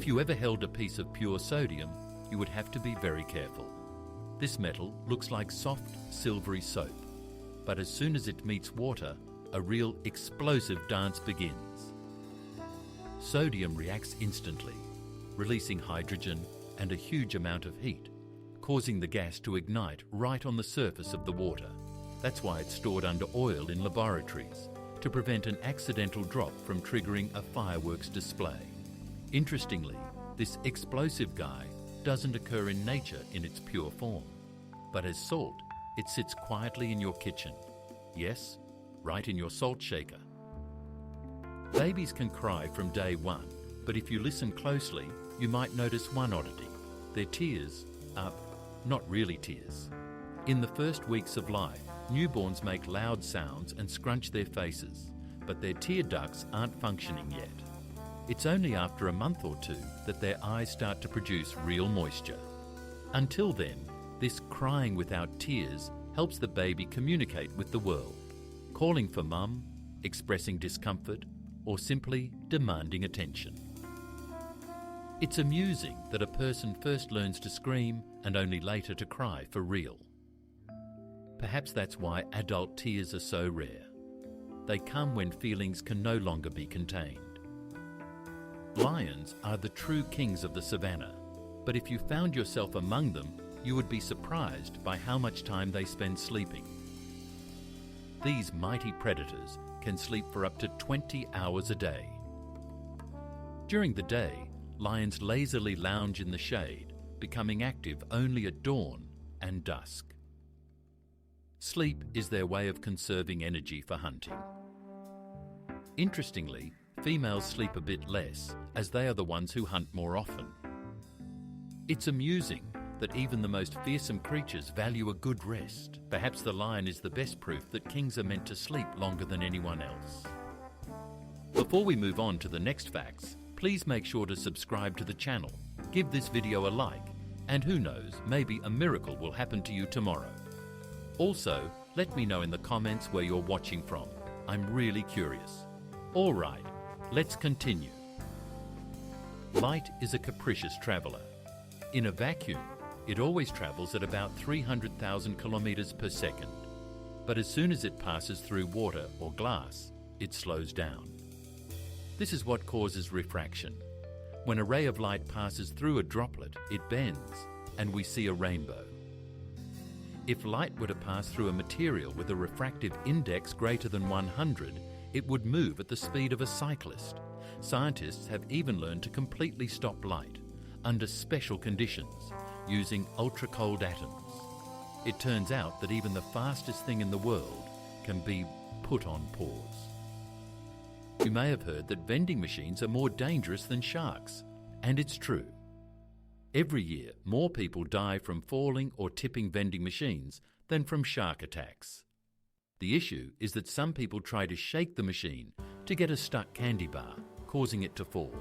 If you ever held a piece of pure sodium, you would have to be very careful. This metal looks like soft, silvery soap, but as soon as it meets water, a real explosive dance begins. Sodium reacts instantly, releasing hydrogen and a huge amount of heat, causing the gas to ignite right on the surface of the water. That's why it's stored under oil in laboratories, to prevent an accidental drop from triggering a fireworks display. Interestingly, this explosive guy doesn't occur in nature in its pure form, but as salt, it sits quietly in your kitchen. Yes, right in your salt shaker. Babies can cry from day one, but if you listen closely, you might notice one oddity. Their tears are not really tears. In the first weeks of life, newborns make loud sounds and scrunch their faces, but their tear ducts aren't functioning yet. It's only after a month or two that their eyes start to produce real moisture. Until then, this crying without tears helps the baby communicate with the world, calling for mum, expressing discomfort, or simply demanding attention. It's amusing that a person first learns to scream and only later to cry for real. Perhaps that's why adult tears are so rare. They come when feelings can no longer be contained. Lions are the true kings of the savannah, but if you found yourself among them, you would be surprised by how much time they spend sleeping. These mighty predators can sleep for up to 20 hours a day. During the day, lions lazily lounge in the shade, becoming active only at dawn and dusk. Sleep is their way of conserving energy for hunting. Interestingly, females sleep a bit less, as they are the ones who hunt more often. It's amusing that even the most fearsome creatures value a good rest. Perhaps the lion is the best proof that kings are meant to sleep longer than anyone else. Before we move on to the next facts, please make sure to subscribe to the channel, give this video a like, and who knows, maybe a miracle will happen to you tomorrow. Also, let me know in the comments where you're watching from. I'm really curious. All right, let's continue. Light is a capricious traveler. In a vacuum, it always travels at about 300,000 kilometers per second. But as soon as it passes through water or glass, it slows down. This is what causes refraction. When a ray of light passes through a droplet, it bends, and we see a rainbow. If light were to pass through a material with a refractive index greater than 100, it would move at the speed of a cyclist. Scientists have even learned to completely stop light, under special conditions, using ultra-cold atoms. It turns out that even the fastest thing in the world can be put on pause. You may have heard that vending machines are more dangerous than sharks, and it's true. Every year, more people die from falling or tipping vending machines than from shark attacks. The issue is that some people try to shake the machine to get a stuck candy bar, causing it to fall.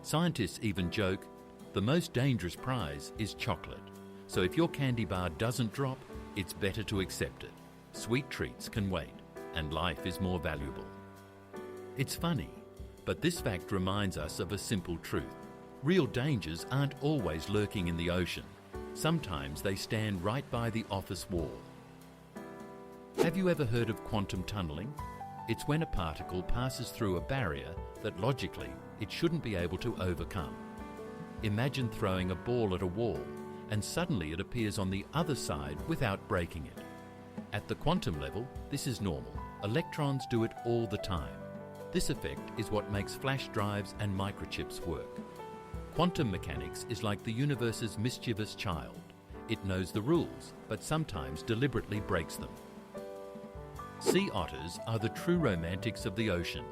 Scientists even joke, the most dangerous prize is chocolate, so if your candy bar doesn't drop, it's better to accept it. Sweet treats can wait, and life is more valuable. It's funny, but this fact reminds us of a simple truth. Real dangers aren't always lurking in the ocean. Sometimes they stand right by the office wall. Have you ever heard of quantum tunneling? It's when a particle passes through a barrier that logically it shouldn't be able to overcome. Imagine throwing a ball at a wall and suddenly it appears on the other side without breaking it. At the quantum level, this is normal. Electrons do it all the time. This effect is what makes flash drives and microchips work. Quantum mechanics is like the universe's mischievous child. It knows the rules, but sometimes deliberately breaks them. Sea otters are the true romantics of the ocean.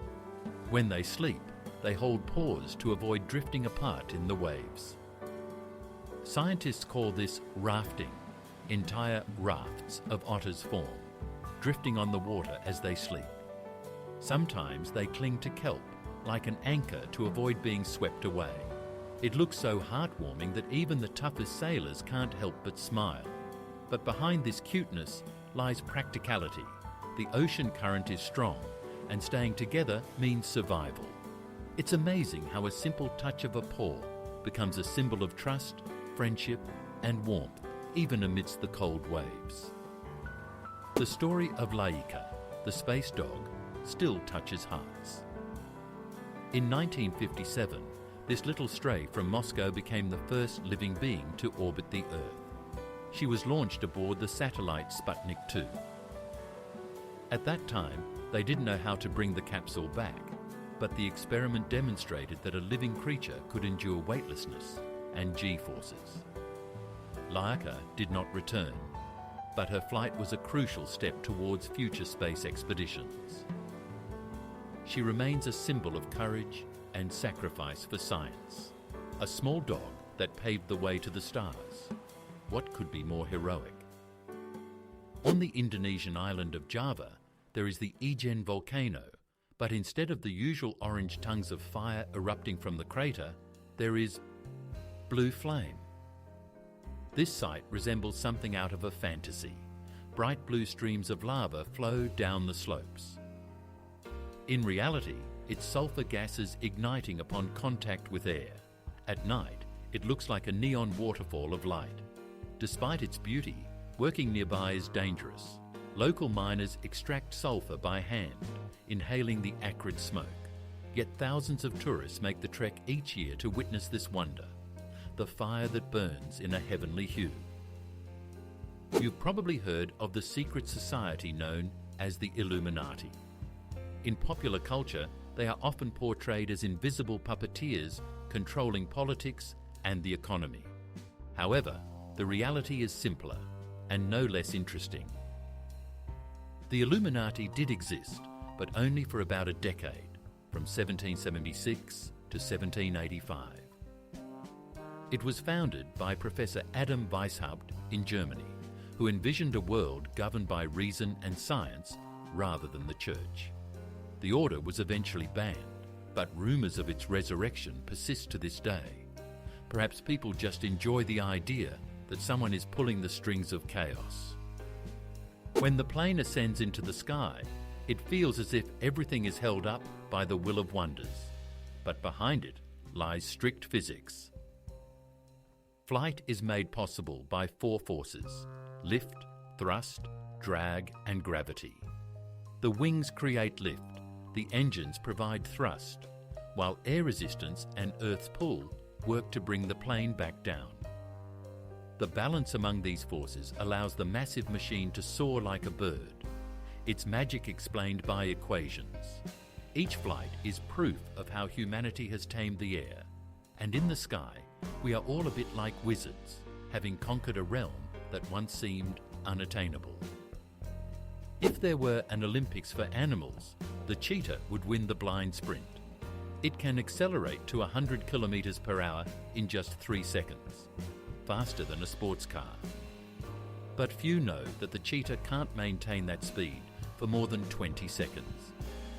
When they sleep, they hold pause to avoid drifting apart in the waves. Scientists call this rafting. Entire rafts of otters form, drifting on the water as they sleep. Sometimes they cling to kelp, like an anchor to avoid being swept away. It looks so heartwarming that even the toughest sailors can't help but smile. But behind this cuteness lies practicality. The ocean current is strong, and staying together means survival. It's amazing how a simple touch of a paw becomes a symbol of trust, friendship, and warmth, even amidst the cold waves. The story of Laika, the space dog, still touches hearts. In 1957, this little stray from Moscow became the first living being to orbit the Earth. She was launched aboard the satellite Sputnik 2. At that time, they didn't know how to bring the capsule back, but the experiment demonstrated that a living creature could endure weightlessness and G-forces. Laika did not return, but her flight was a crucial step towards future space expeditions. She remains a symbol of courage and sacrifice for science, a small dog that paved the way to the stars. What could be more heroic? On the Indonesian island of Java, there is the Ijen volcano, but instead of the usual orange tongues of fire erupting from the crater, there is blue flame. This site resembles something out of a fantasy. Bright blue streams of lava flow down the slopes. In reality, it's sulfur gases igniting upon contact with air. At night, it looks like a neon waterfall of light. Despite its beauty, working nearby is dangerous. Local miners extract sulfur by hand, inhaling the acrid smoke. Yet thousands of tourists make the trek each year to witness this wonder, the fire that burns in a heavenly hue. You've probably heard of the secret society known as the Illuminati. In popular culture, they are often portrayed as invisible puppeteers controlling politics and the economy. However, the reality is simpler and no less interesting. The Illuminati did exist, but only for about a decade, from 1776 to 1785. It was founded by Professor Adam Weishaupt in Germany, who envisioned a world governed by reason and science rather than the church. The order was eventually banned, but rumours of its resurrection persist to this day. Perhaps people just enjoy the idea that someone is pulling the strings of chaos. When the plane ascends into the sky, it feels as if everything is held up by the will of wonders, but behind it lies strict physics. Flight is made possible by four forces: lift, thrust, drag, and gravity. The wings create lift, the engines provide thrust, while air resistance and Earth's pull work to bring the plane back down. The balance among these forces allows the massive machine to soar like a bird, its magic explained by equations. Each flight is proof of how humanity has tamed the air, and in the sky, we are all a bit like wizards, having conquered a realm that once seemed unattainable. If there were an Olympics for animals, the cheetah would win the blind sprint. It can accelerate to 100 kilometers per hour in just 3 seconds, faster than a sports car. But few know that the cheetah can't maintain that speed for more than 20 seconds.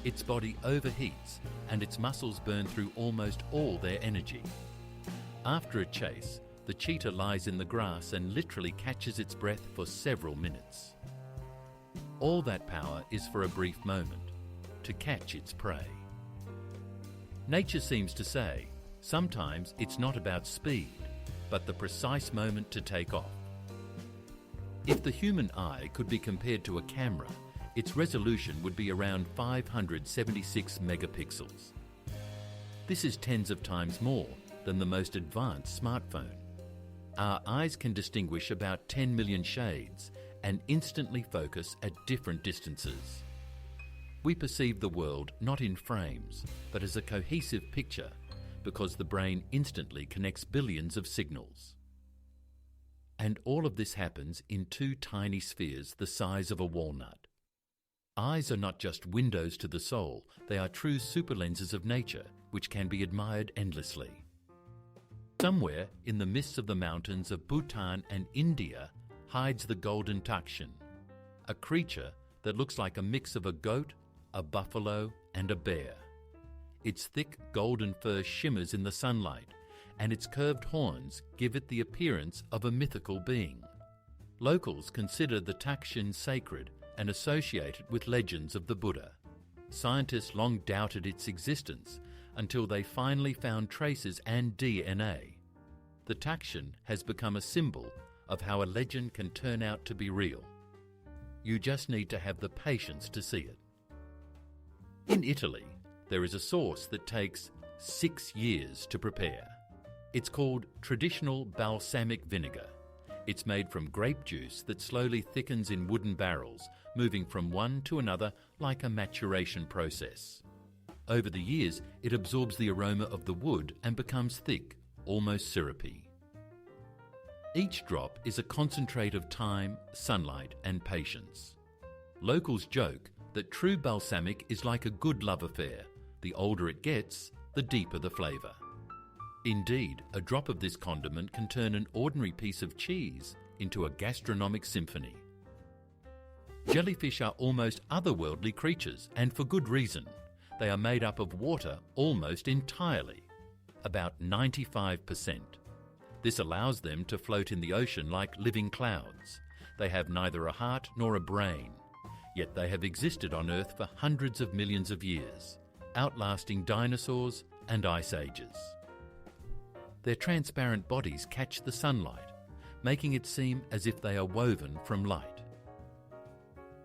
Its body overheats and its muscles burn through almost all their energy. After a chase, the cheetah lies in the grass and literally catches its breath for several minutes. All that power is for a brief moment, to catch its prey. Nature seems to say, sometimes it's not about speed, but the precise moment to take off. If the human eye could be compared to a camera, its resolution would be around 576 megapixels. This is tens of times more than the most advanced smartphone. Our eyes can distinguish about 10 million shades and instantly focus at different distances. We perceive the world not in frames, but as a cohesive picture, because the brain instantly connects billions of signals. And all of this happens in two tiny spheres the size of a walnut. Eyes are not just windows to the soul, they are true superlenses of nature, which can be admired endlessly. Somewhere in the midst of the mountains of Bhutan and India hides the golden takshin, a creature that looks like a mix of a goat, a buffalo, and a bear. Its thick golden fur shimmers in the sunlight, and its curved horns give it the appearance of a mythical being. Locals consider the takshin sacred and associate it with legends of the Buddha. Scientists long doubted its existence until they finally found traces and DNA. The tachyon has become a symbol of how a legend can turn out to be real. You just need to have the patience to see it. In Italy, there is a sauce that takes 6 years to prepare. It's called traditional balsamic vinegar. It's made from grape juice that slowly thickens in wooden barrels, moving from one to another like a maturation process. Over the years, it absorbs the aroma of the wood and becomes thick, almost syrupy. Each drop is a concentrate of time, sunlight, and patience. Locals joke that true balsamic is like a good love affair. The older it gets, the deeper the flavour. Indeed, a drop of this condiment can turn an ordinary piece of cheese into a gastronomic symphony. Jellyfish are almost otherworldly creatures, and for good reason. They are made up of water almost entirely, about 95%. This allows them to float in the ocean like living clouds. They have neither a heart nor a brain, yet they have existed on Earth for hundreds of millions of years, outlasting dinosaurs and ice ages. Their transparent bodies catch the sunlight, making it seem as if they are woven from light.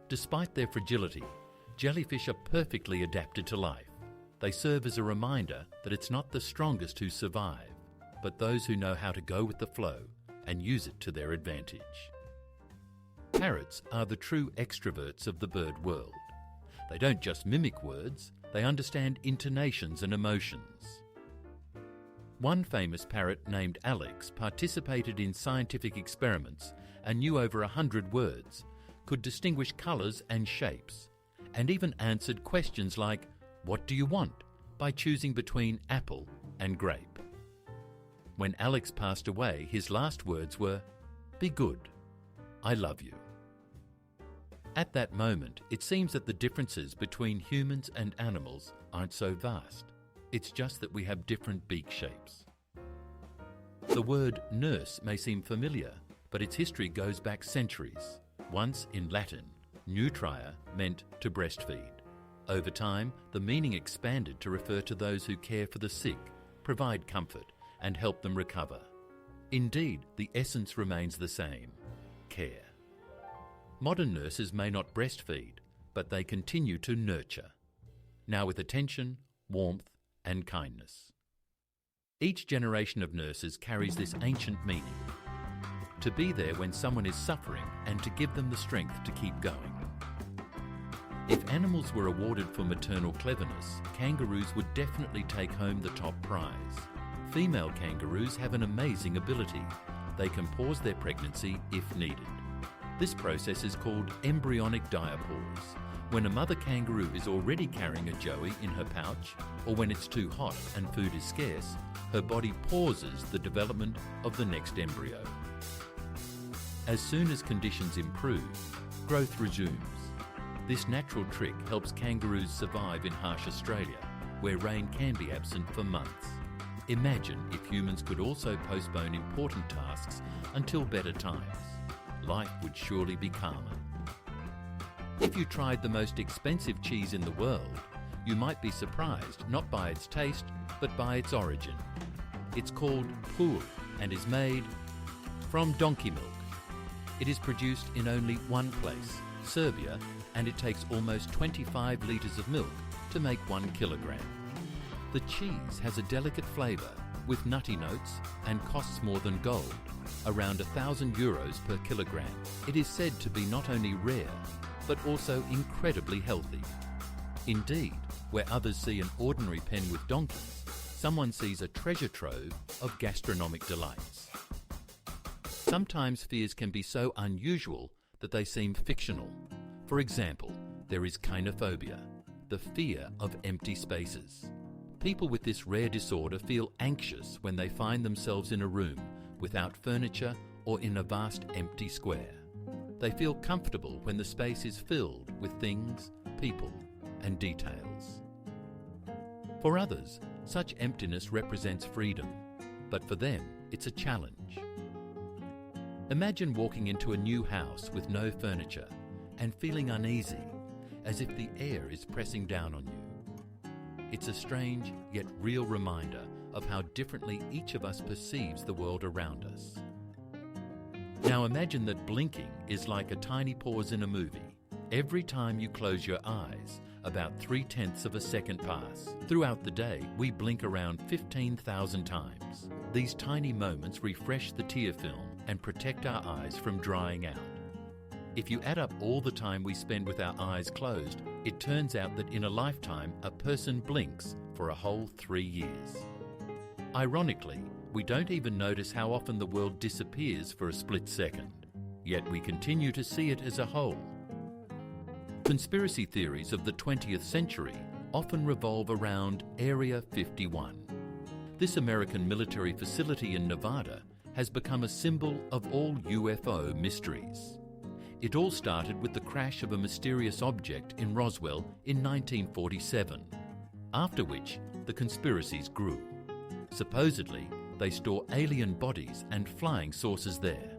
Despite their fragility, jellyfish are perfectly adapted to life. They serve as a reminder that it's not the strongest who survive, but those who know how to go with the flow and use it to their advantage. Parrots are the true extroverts of the bird world. They don't just mimic words, they understand intonations and emotions. One famous parrot named Alex participated in scientific experiments and knew over 100 words, could distinguish colours and shapes, and even answered questions like, "What do you want?" by choosing between apple and grape. When Alex passed away, his last words were, "Be good. I love you." At that moment, it seems that the differences between humans and animals aren't so vast. It's just that we have different beak shapes. The word nurse may seem familiar, but its history goes back centuries. Once in Latin, nutria meant to breastfeed. Over time, the meaning expanded to refer to those who care for the sick, provide comfort, and help them recover. Indeed, the essence remains the same: care. Modern nurses may not breastfeed, but they continue to nurture, now with attention, warmth, and kindness. Each generation of nurses carries this ancient meaning: to be there when someone is suffering and to give them the strength to keep going. If animals were awarded for maternal cleverness, kangaroos would definitely take home the top prize. Female kangaroos have an amazing ability. They can pause their pregnancy if needed. This process is called embryonic diapause. When a mother kangaroo is already carrying a joey in her pouch, or when it's too hot and food is scarce, her body pauses the development of the next embryo. As soon as conditions improve, growth resumes. This natural trick helps kangaroos survive in harsh Australia, where rain can be absent for months. Imagine if humans could also postpone important tasks until better times. Life would surely be calmer. If you tried the most expensive cheese in the world, you might be surprised not by its taste, but by its origin. It's called pur and is made from donkey milk. It is produced in only one place, Serbia, and it takes almost 25 litres of milk to make 1 kilogram. The cheese has a delicate flavour with nutty notes and costs more than gold, around €1,000 per kilogram. It is said to be not only rare, but also incredibly healthy. Indeed, where others see an ordinary pen with donkeys, someone sees a treasure trove of gastronomic delights. Sometimes fears can be so unusual that they seem fictional. For example, there is kynophobia, the fear of empty spaces. People with this rare disorder feel anxious when they find themselves in a room without furniture or in a vast empty square. They feel comfortable when the space is filled with things, people, and details. For others, such emptiness represents freedom, but for them, it's a challenge. Imagine walking into a new house with no furniture and feeling uneasy, as if the air is pressing down on you. It's a strange yet real reminder of how differently each of us perceives the world around us. Now imagine that blinking is like a tiny pause in a movie. Every time you close your eyes, about 0.3 of a second pass. Throughout the day, we blink around 15,000 times. These tiny moments refresh the tear film and protect our eyes from drying out. If you add up all the time we spend with our eyes closed, it turns out that in a lifetime, a person blinks for a whole 3 years. Ironically, we don't even notice how often the world disappears for a split second, yet we continue to see it as a whole. Conspiracy theories of the 20th century often revolve around Area 51. This American military facility in Nevada has become a symbol of all UFO mysteries. It all started with the crash of a mysterious object in Roswell in 1947, after which the conspiracies grew. Supposedly, they store alien bodies and flying saucers there.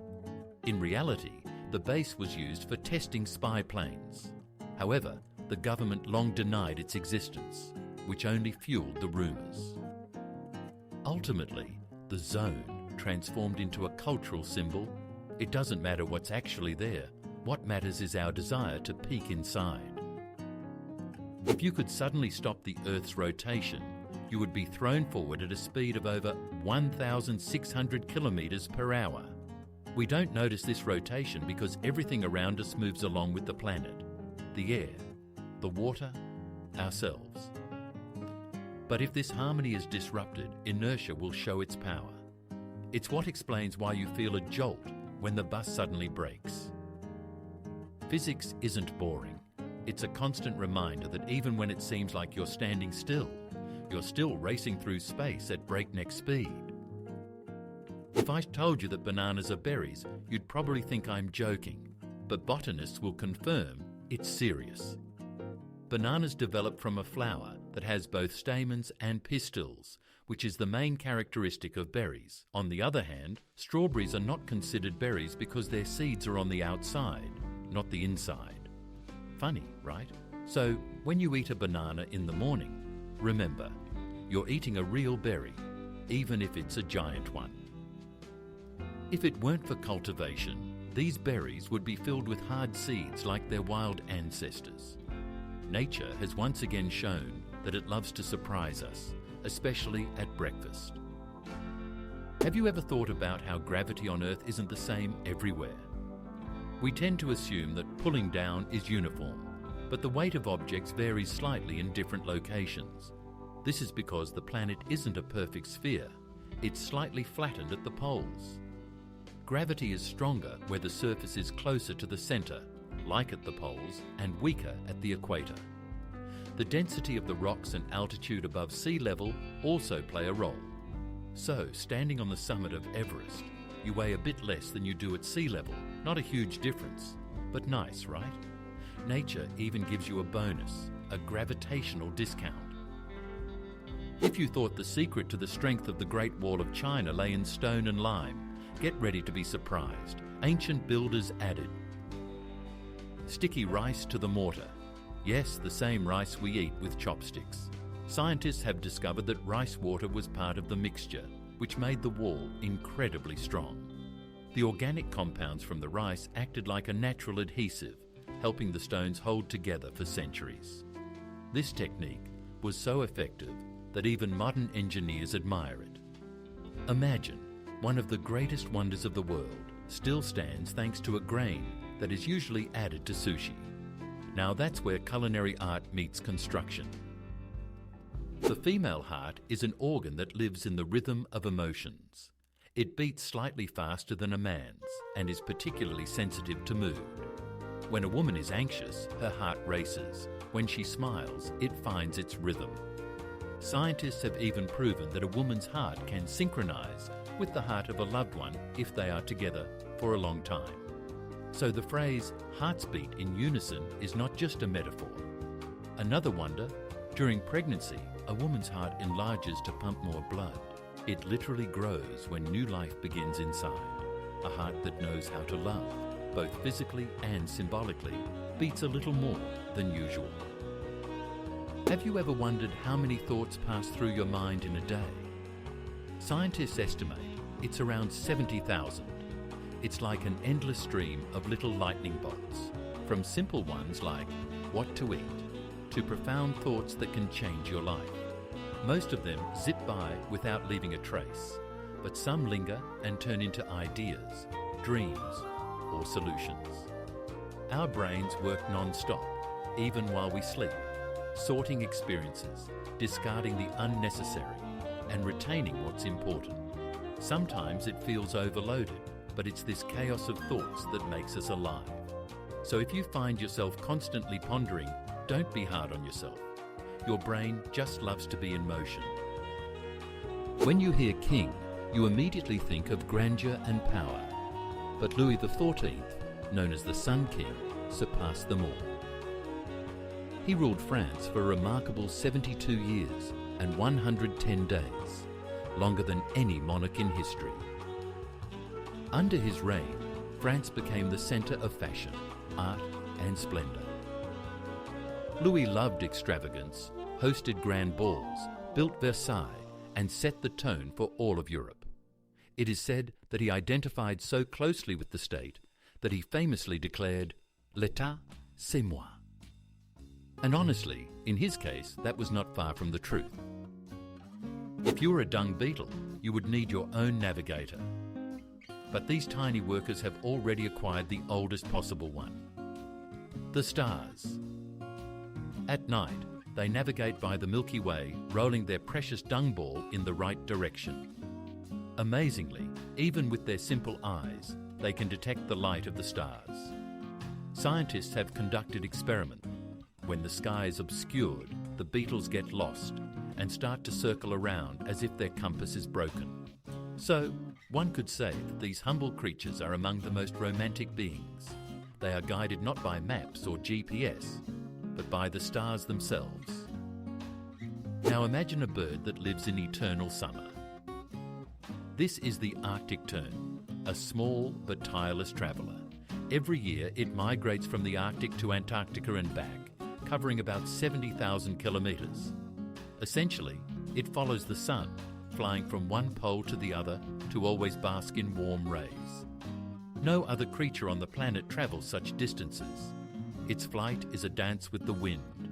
In reality, the base was used for testing spy planes. However, the government long denied its existence, which only fueled the rumors. Ultimately, the zone transformed into a cultural symbol. It doesn't matter what's actually there. What matters is our desire to peek inside. If you could suddenly stop the Earth's rotation, you would be thrown forward at a speed of over 1,600 kilometers per hour. We don't notice this rotation because everything around us moves along with the planet, the air, the water, ourselves. But if this harmony is disrupted, inertia will show its power. It's what explains why you feel a jolt when the bus suddenly brakes. Physics isn't boring. It's a constant reminder that even when it seems like you're standing still, you're still racing through space at breakneck speed. If I told you that bananas are berries, you'd probably think I'm joking, but botanists will confirm it's serious. Bananas develop from a flower that has both stamens and pistils, which is the main characteristic of berries. On the other hand, strawberries are not considered berries because their seeds are on the outside, not the inside. Funny, right? So, when you eat a banana in the morning, remember, you're eating a real berry, even if it's a giant one. If it weren't for cultivation, these berries would be filled with hard seeds like their wild ancestors. Nature has once again shown that it loves to surprise us, especially at breakfast. Have you ever thought about how gravity on Earth isn't the same everywhere? We tend to assume that pulling down is uniform, but the weight of objects varies slightly in different locations. This is because the planet isn't a perfect sphere. It's slightly flattened at the poles. Gravity is stronger where the surface is closer to the center, like at the poles, and weaker at the equator. The density of the rocks and altitude above sea level also play a role. So, standing on the summit of Everest, you weigh a bit less than you do at sea level. Not a huge difference, but nice, right? Nature even gives you a bonus, a gravitational discount. If you thought the secret to the strength of the Great Wall of China lay in stone and lime, get ready to be surprised. Ancient builders added sticky rice to the mortar. Yes, the same rice we eat with chopsticks. Scientists have discovered that rice water was part of the mixture, which made the wall incredibly strong. The organic compounds from the rice acted like a natural adhesive, helping the stones hold together for centuries. This technique was so effective that even modern engineers admire it. Imagine one of the greatest wonders of the world still stands thanks to a grain that is usually added to sushi. Now that's where culinary art meets construction. The female heart is an organ that lives in the rhythm of emotions. It beats slightly faster than a man's and is particularly sensitive to mood. When a woman is anxious, her heart races. When she smiles, it finds its rhythm. Scientists have even proven that a woman's heart can synchronize with the heart of a loved one if they are together for a long time. So the phrase hearts beat in unison is not just a metaphor. Another wonder, during pregnancy, a woman's heart enlarges to pump more blood. It literally grows when new life begins inside. A heart that knows how to love, both physically and symbolically, beats a little more than usual. Have you ever wondered how many thoughts pass through your mind in a day? Scientists estimate it's around 70,000. It's like an endless stream of little lightning bolts, from simple ones like what to eat, to profound thoughts that can change your life. Most of them zip by without leaving a trace, but some linger and turn into ideas, dreams, or solutions. Our brains work non-stop, even while we sleep, sorting experiences, discarding the unnecessary, and retaining what's important. Sometimes it feels overloaded, but it's this chaos of thoughts that makes us alive. So if you find yourself constantly pondering, don't be hard on yourself. Your brain just loves to be in motion. When you hear king, you immediately think of grandeur and power. But Louis XIV, known as the Sun King, surpassed them all. He ruled France for a remarkable 72 years and 110 days, longer than any monarch in history. Under his reign, France became the centre of fashion, art and splendour. Louis loved extravagance, hosted grand balls, built Versailles, and set the tone for all of Europe. It is said that he identified so closely with the state that he famously declared, "L'État, c'est moi." And honestly, in his case, that was not far from the truth. If you were a dung beetle, you would need your own navigator. But these tiny workers have already acquired the oldest possible one: the stars. At night, they navigate by the Milky Way, rolling their precious dung ball in the right direction. Amazingly, even with their simple eyes, they can detect the light of the stars. Scientists have conducted experiments. When the sky is obscured, the beetles get lost and start to circle around as if their compass is broken. So, one could say that these humble creatures are among the most romantic beings. They are guided not by maps or GPS, but by the stars themselves. Now imagine a bird that lives in eternal summer. This is the Arctic tern, a small but tireless traveller. Every year it migrates from the Arctic to Antarctica and back, covering about 70,000 kilometres. Essentially, it follows the sun, flying from one pole to the other to always bask in warm rays. No other creature on the planet travels such distances. Its flight is a dance with the wind,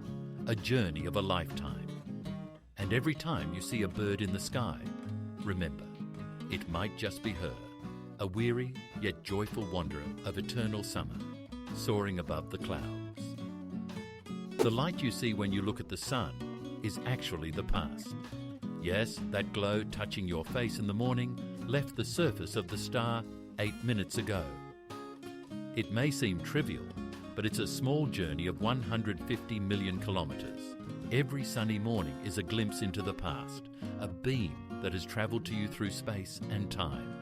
a journey of a lifetime. And every time you see a bird in the sky, remember, it might just be her, a weary yet joyful wanderer of eternal summer, soaring above the clouds. The light you see when you look at the sun is actually the past. Yes, that glow touching your face in the morning left the surface of the star 8 minutes ago. It may seem trivial, but it's a small journey of 150 million kilometres. Every sunny morning is a glimpse into the past, a beam that has travelled to you through space and time.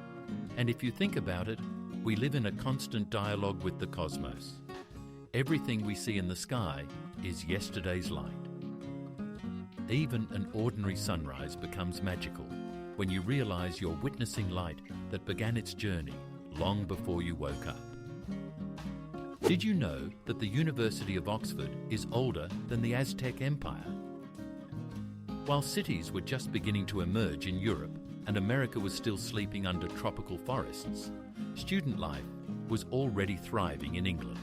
And if you think about it, we live in a constant dialogue with the cosmos. Everything we see in the sky is yesterday's light. Even an ordinary sunrise becomes magical when you realise you're witnessing light that began its journey long before you woke up. Did you know that the University of Oxford is older than the Aztec Empire? While cities were just beginning to emerge in Europe and America was still sleeping under tropical forests, student life was already thriving in England.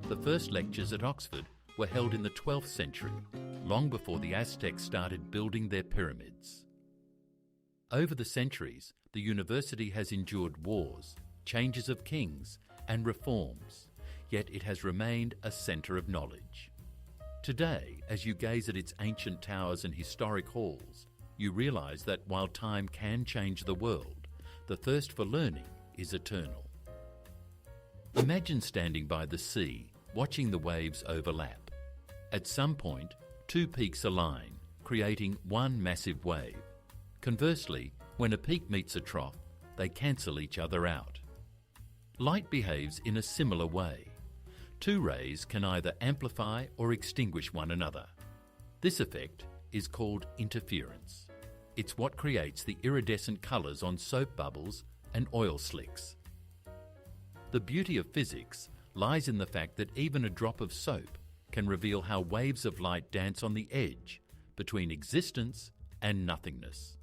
The first lectures at Oxford were held in the 12th century, long before the Aztecs started building their pyramids. Over the centuries, the university has endured wars, changes of kings, and reforms, yet it has remained a centre of knowledge. Today, as you gaze at its ancient towers and historic halls, you realise that while time can change the world, the thirst for learning is eternal. Imagine standing by the sea, watching the waves overlap. At some point, two peaks align, creating one massive wave. Conversely, when a peak meets a trough, they cancel each other out. Light behaves in a similar way. Two rays can either amplify or extinguish one another. This effect is called interference. It's what creates the iridescent colours on soap bubbles and oil slicks. The beauty of physics lies in the fact that even a drop of soap can reveal how waves of light dance on the edge between existence and nothingness.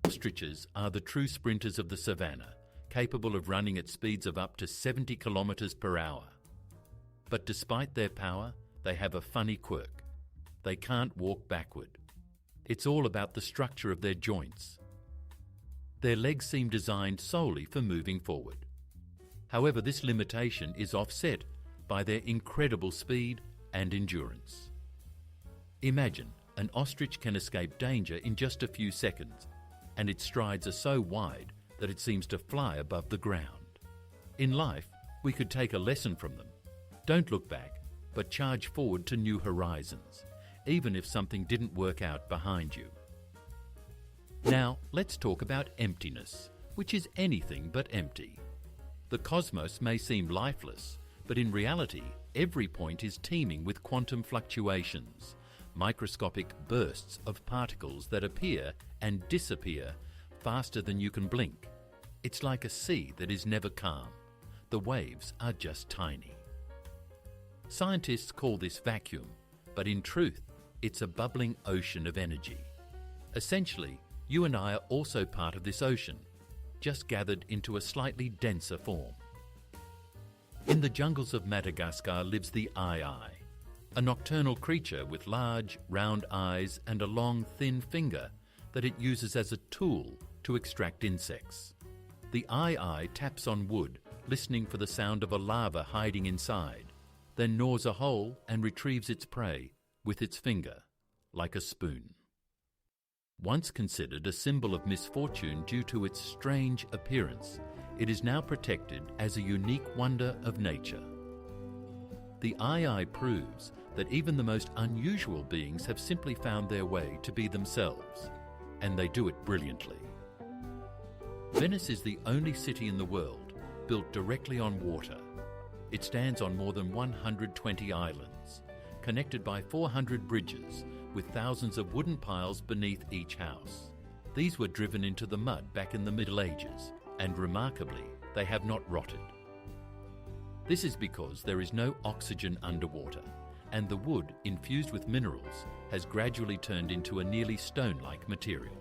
Ostriches are the true sprinters of the savannah, capable of running at speeds of up to 70 kilometers per hour. But despite their power, they have a funny quirk. They can't walk backward. It's all about the structure of their joints. Their legs seem designed solely for moving forward. However, this limitation is offset by their incredible speed and endurance. Imagine an ostrich can escape danger in just a few seconds, and its strides are so wide that it seems to fly above the ground. In life, we could take a lesson from them. Don't look back, but charge forward to new horizons, even if something didn't work out behind you. Now, let's talk about emptiness, which is anything but empty. The cosmos may seem lifeless, but in reality, every point is teeming with quantum fluctuations, microscopic bursts of particles that appear and disappear faster than you can blink. It's like a sea that is never calm. The waves are just tiny. Scientists call this vacuum, but in truth, it's a bubbling ocean of energy. Essentially, you and I are also part of this ocean, just gathered into a slightly denser form. In the jungles of Madagascar lives the aye-aye, a nocturnal creature with large, round eyes and a long, thin finger that it uses as a tool to extract insects. The aye-aye taps on wood, listening for the sound of a larva hiding inside, then gnaws a hole and retrieves its prey with its finger, like a spoon. Once considered a symbol of misfortune due to its strange appearance, it is now protected as a unique wonder of nature. The aye-aye proves that even the most unusual beings have simply found their way to be themselves, and they do it brilliantly. Venice is the only city in the world built directly on water. It stands on more than 120 islands, connected by 400 bridges, with thousands of wooden piles beneath each house. These were driven into the mud back in the Middle Ages, and remarkably, they have not rotted. This is because there is no oxygen underwater, and the wood, infused with minerals, has gradually turned into a nearly stone-like material.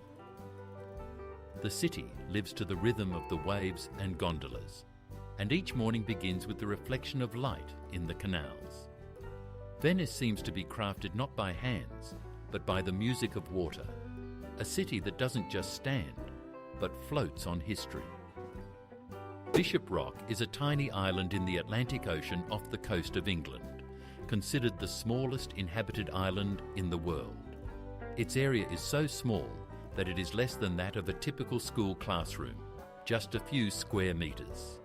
The city lives to the rhythm of the waves and gondolas, and each morning begins with the reflection of light in the canals. Venice seems to be crafted not by hands, but by the music of water, a city that doesn't just stand, but floats on history. Bishop Rock is a tiny island in the Atlantic Ocean off the coast of England, considered the smallest inhabited island in the world. Its area is so small that it is less than that of a typical school classroom, just a few square meters.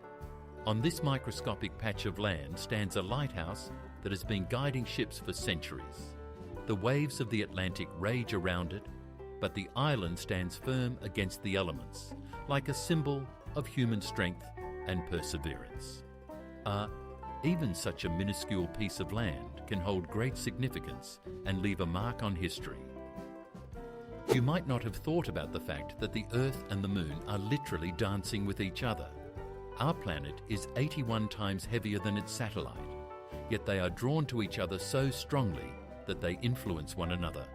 On this microscopic patch of land stands a lighthouse that has been guiding ships for centuries. The waves of the Atlantic rage around it, but the island stands firm against the elements, like a symbol of human strength and perseverance. Even such a minuscule piece of land can hold great significance and leave a mark on history. You might not have thought about the fact that the Earth and the Moon are literally dancing with each other. Our planet is 81 times heavier than its satellite, yet they are drawn to each other so strongly that they influence one another.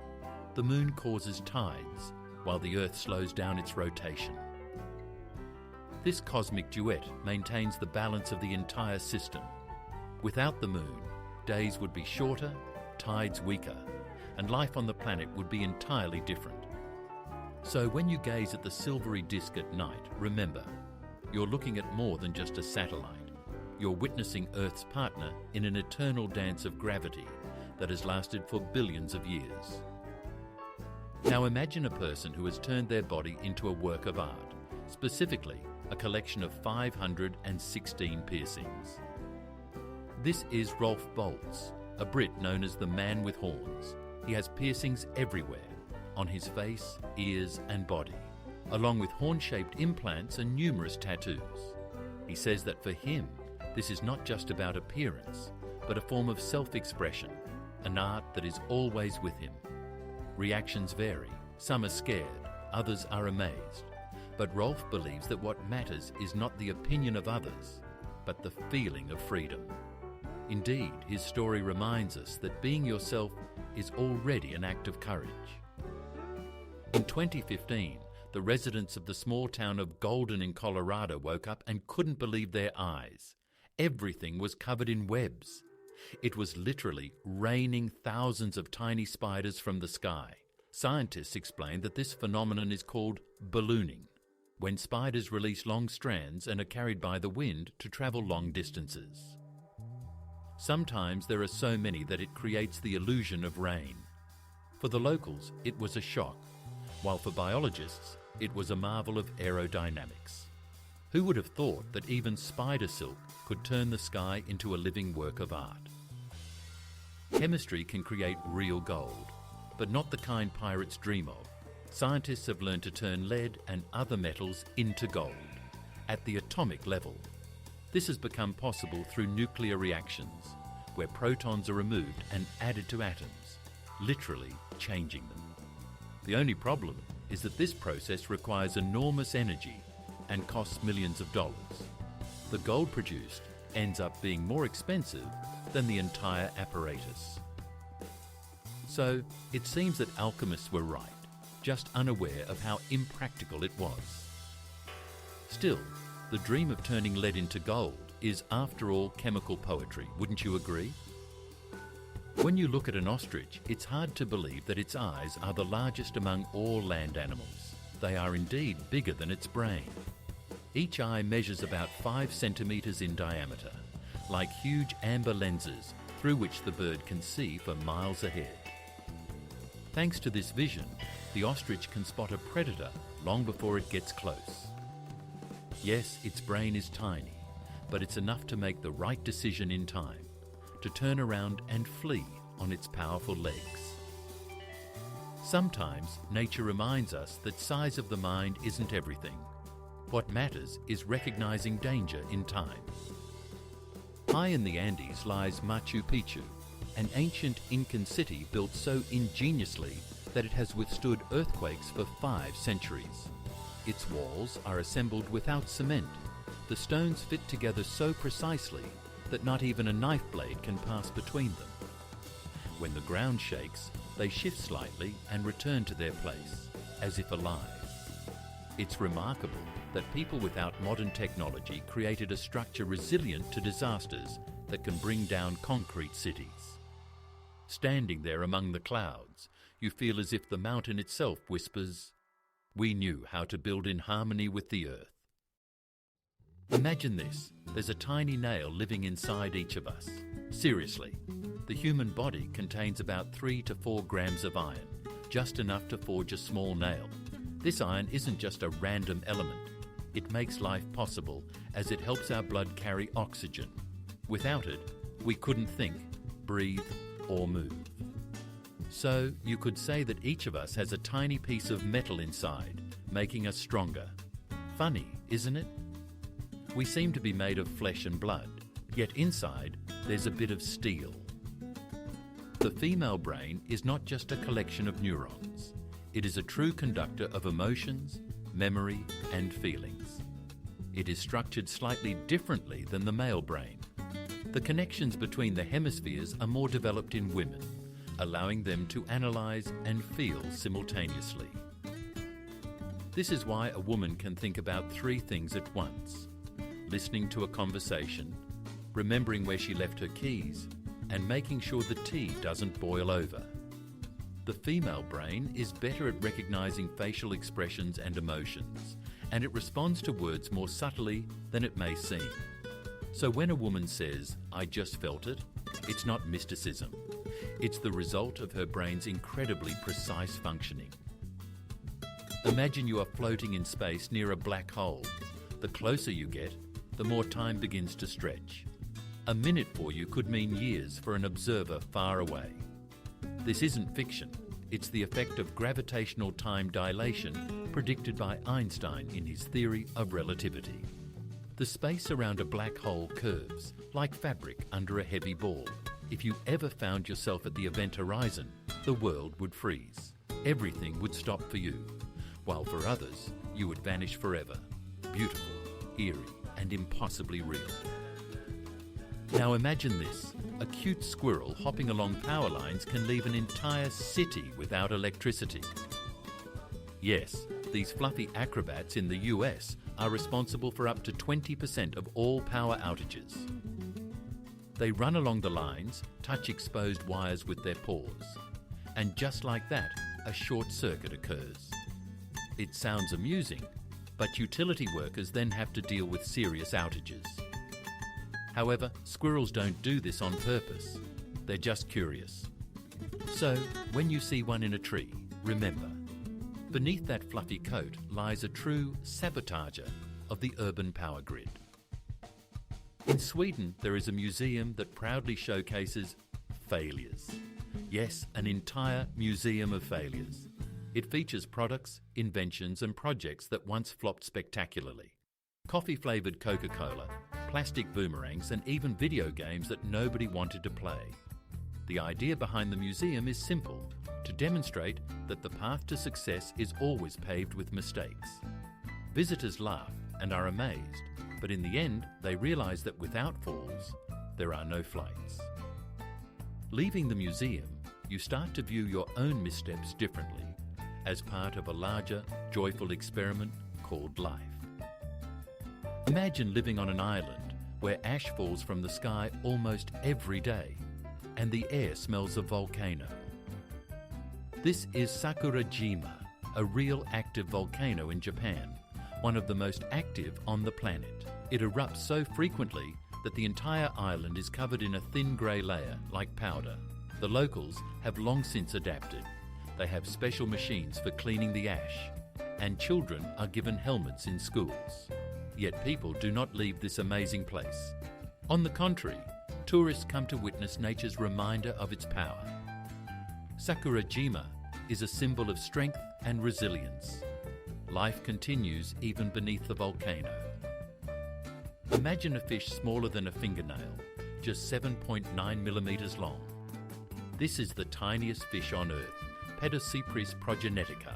The Moon causes tides, while the Earth slows down its rotation. This cosmic duet maintains the balance of the entire system. Without the Moon, days would be shorter, tides weaker, and life on the planet would be entirely different. So when you gaze at the silvery disk at night, remember, you're looking at more than just a satellite. You're witnessing Earth's partner in an eternal dance of gravity that has lasted for billions of years. Now imagine a person who has turned their body into a work of art, specifically a collection of 516 piercings. This is Rolf Boltz, a Brit known as the Man with Horns. He has piercings everywhere, on his face, ears and body, along with horn-shaped implants and numerous tattoos. He says that for him, this is not just about appearance, but a form of self-expression, an art that is always with him. Reactions vary. Some are scared, others are amazed. But Rolf believes that what matters is not the opinion of others, but the feeling of freedom. Indeed, his story reminds us that being yourself is already an act of courage. In 2015, the residents of the small town of Golden in Colorado woke up and couldn't believe their eyes. Everything was covered in webs. It was literally raining thousands of tiny spiders from the sky. Scientists explained that this phenomenon is called ballooning, when spiders release long strands and are carried by the wind to travel long distances. Sometimes there are so many that it creates the illusion of rain. For the locals, it was a shock, while for biologists, it was a marvel of aerodynamics. Who would have thought that even spider silk could turn the sky into a living work of art? Chemistry can create real gold, but not the kind pirates dream of. Scientists have learned to turn lead and other metals into gold, at the atomic level. This has become possible through nuclear reactions, where protons are removed and added to atoms, literally changing them. The only problem is that this process requires enormous energy and costs millions of dollars. The gold produced ends up being more expensive than the entire apparatus. So it seems that alchemists were right, just unaware of how impractical it was. Still, the dream of turning lead into gold is, after all, chemical poetry, wouldn't you agree? When you look at an ostrich, it's hard to believe that its eyes are the largest among all land animals. They are indeed bigger than its brain. Each eye measures about 5 centimeters in diameter, like huge amber lenses through which the bird can see for miles ahead. Thanks to this vision, the ostrich can spot a predator long before it gets close. Yes, its brain is tiny, but it's enough to make the right decision in time, to turn around and flee on its powerful legs. Sometimes nature reminds us that size of the mind isn't everything. What matters is recognizing danger in time. High in the Andes lies Machu Picchu, an ancient Incan city built so ingeniously that it has withstood earthquakes for 5 centuries. Its walls are assembled without cement. The stones fit together so precisely that not even a knife blade can pass between them. When the ground shakes, they shift slightly and return to their place, as if alive. It's remarkable that people without modern technology created a structure resilient to disasters that can bring down concrete cities. Standing there among the clouds, you feel as if the mountain itself whispers, "We knew how to build in harmony with the earth." Imagine this, there's a tiny nail living inside each of us. Seriously, the human body contains about 3 to 4 grams of iron, just enough to forge a small nail. This iron isn't just a random element. It makes life possible as it helps our blood carry oxygen. Without it, we couldn't think, breathe, or move. So you could say that each of us has a tiny piece of metal inside, making us stronger. Funny, isn't it? We seem to be made of flesh and blood, yet inside there's a bit of steel. The female brain is not just a collection of neurons. It is a true conductor of emotions, memory, and feelings. It is structured slightly differently than the male brain. The connections between the hemispheres are more developed in women, allowing them to analyze and feel simultaneously. This is why a woman can think about 3 things at once: listening to a conversation, remembering where she left her keys, and making sure the tea doesn't boil over. The female brain is better at recognizing facial expressions and emotions, and it responds to words more subtly than it may seem. So when a woman says, "I just felt it," it's not mysticism. It's the result of her brain's incredibly precise functioning. Imagine you are floating in space near a black hole. The closer you get, the more time begins to stretch. A minute for you could mean years for an observer far away. This isn't fiction. It's the effect of gravitational time dilation predicted by Einstein in his theory of relativity. The space around a black hole curves, like fabric under a heavy ball. If you ever found yourself at the event horizon, the world would freeze. Everything would stop for you, while for others, you would vanish forever. Beautiful, eerie, and impossibly real. Now imagine this. A cute squirrel hopping along power lines can leave an entire city without electricity. Yes, these fluffy acrobats in the US are responsible for up to 20% of all power outages. They run along the lines, touch exposed wires with their paws, and just like that, a short circuit occurs. It sounds amusing, but utility workers then have to deal with serious outages. However, squirrels don't do this on purpose. They're just curious. So, when you see one in a tree, remember, beneath that fluffy coat lies a true sabotager of the urban power grid. In Sweden, there is a museum that proudly showcases failures. Yes, an entire museum of failures. It features products, inventions and projects that once flopped spectacularly. Coffee-flavoured Coca-Cola, plastic boomerangs and even video games that nobody wanted to play. The idea behind the museum is simple, to demonstrate that the path to success is always paved with mistakes. Visitors laugh and are amazed, but in the end they realise that without falls, there are no flights. Leaving the museum, you start to view your own missteps differently, as part of a larger, joyful experiment called life. Imagine living on an island where ash falls from the sky almost every day, and the air smells of volcano. This is Sakurajima, a real active volcano in Japan, one of the most active on the planet. It erupts so frequently that the entire island is covered in a thin grey layer, like powder. The locals have long since adapted. They have special machines for cleaning the ash, and children are given helmets in schools. Yet people do not leave this amazing place. On the contrary, tourists come to witness nature's reminder of its power. Sakurajima is a symbol of strength and resilience. Life continues even beneath the volcano. Imagine a fish smaller than a fingernail, just 7.9 millimeters long. This is the tiniest fish on Earth, Pedicipris progenetica,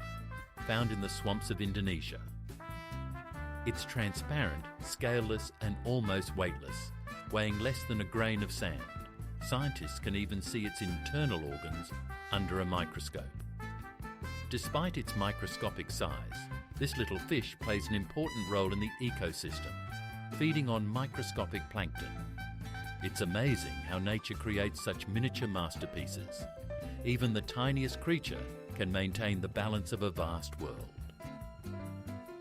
found in the swamps of Indonesia. It's transparent, scaleless and almost weightless, weighing less than a grain of sand. Scientists can even see its internal organs under a microscope. Despite its microscopic size, this little fish plays an important role in the ecosystem, feeding on microscopic plankton. It's amazing how nature creates such miniature masterpieces. Even the tiniest creature can maintain the balance of a vast world.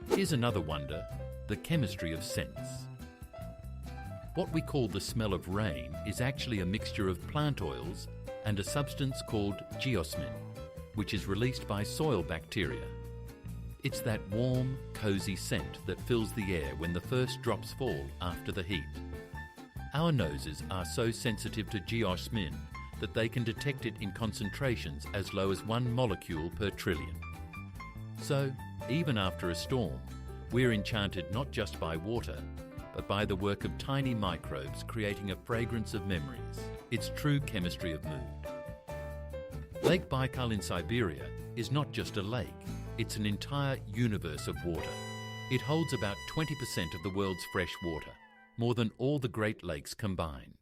Here's another wonder, the chemistry of scents. What we call the smell of rain is actually a mixture of plant oils and a substance called geosmin, which is released by soil bacteria. It's that warm, cosy scent that fills the air when the first drops fall after the heat. Our noses are so sensitive to geosmin that they can detect it in concentrations as low as 1 molecule per trillion. So, even after a storm, we're enchanted not just by water, but by the work of tiny microbes creating a fragrance of memories. It's true chemistry of mood. Lake Baikal in Siberia is not just a lake, it's an entire universe of water. It holds about 20% of the world's fresh water, more than all the Great Lakes combined.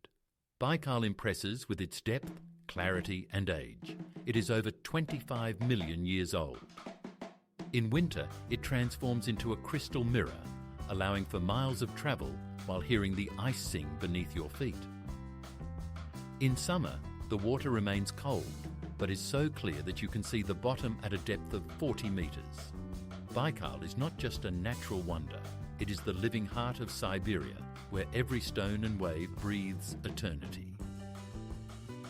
Baikal impresses with its depth, clarity and age. It is over 25 million years old. In winter, it transforms into a crystal mirror, allowing for miles of travel while hearing the ice sing beneath your feet. In summer, the water remains cold, but is so clear that you can see the bottom at a depth of 40 meters. Baikal is not just a natural wonder, it is the living heart of Siberia, where every stone and wave breathes eternity.